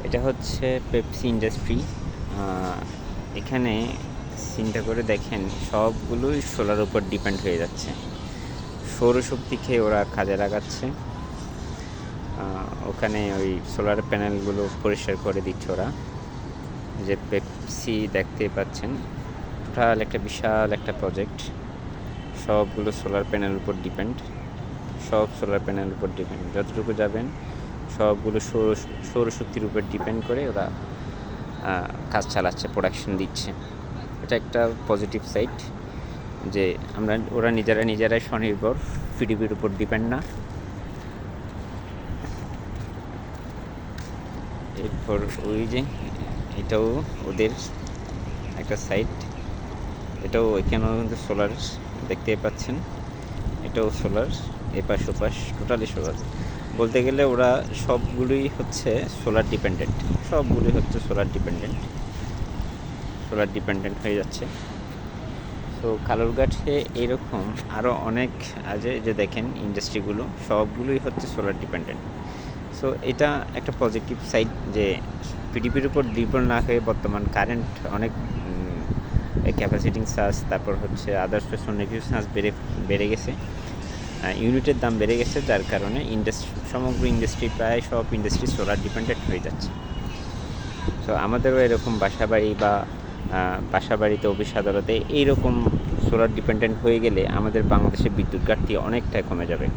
এটা হচ্ছে Pepsi industry. এখানে চিন্তা করে দেখেন, সবগুলোই সোলার উপর ডিপেন্ড হয়ে যাচ্ছে। সৌরশক্তি খেয়ে ওরা কাজে লাগাচ্ছে। ওখানে ওই সোলার প্যানেলগুলো পরিষ্কার করে দিচ্ছে ওরা। যে পেপসি দেখতে পাচ্ছেন, টোটাল একটা বিশাল একটা প্রজেক্ট। সবগুলো সোলার প্যানেলের উপর ডিপেন্ড, সব সোলার প্যানেলের উপর ডিপেন্ড। যতটুকু যাবেন সবগুলো সৌরশক্তির উপর ডিপেন্ড করে ওরা কাজ চালাচ্ছে, প্রোডাকশন দিচ্ছে। এটা একটা পজিটিভ সাইড যে ওরা নিজেরাই স্বনির্ভর, পিডিবির উপর ডিপেন্ড না। এরপর ওই যে এটাও ওদের একটা সাইড, এটাও এখানেও কিন্তু সোলার দেখতে পাচ্ছেন। এটাও সোলার, এপাশ ওপাশ টোটালি সোলার। বলতে গেলে ওরা সবগুলোই হচ্ছে সোলার ডিপেন্ডেন্ট, সোলার ডিপেন্ডেন্ট হয়ে যাচ্ছে। তো কালুরঘাটে এইরকম আরও অনেক আছে যে দেখেন ইন্ডাস্ট্রিগুলো সবগুলোই হচ্ছে সোলার ডিপেন্ডেন্ট। সো এটা একটা পজিটিভ সাইড যে পিডিপির উপর নির্ভর না হয়ে বর্তমান কারেন্ট অনেক ক্যাপাসিটিং চার্জ, তারপর হচ্ছে আদার্স রিভিউ চার্জ বেড়ে গেছে, ইউনিটের দাম বেড়ে গেছে, যার কারণে সমগ্র ইন্ডাস্ট্রি প্রায় সব ইন্ডাস্ট্রি সোলার ডিপেন্ডেন্ট হয়ে যাচ্ছে। তো আমাদেরও এরকম বাসাবাড়িতে অফিস আদালতে এইরকম সোলার ডিপেন্ডেন্ট হয়ে গেলে আমাদের বাংলাদেশের বিদ্যুৎ ঘাটতি অনেকটাই কমে যাবে।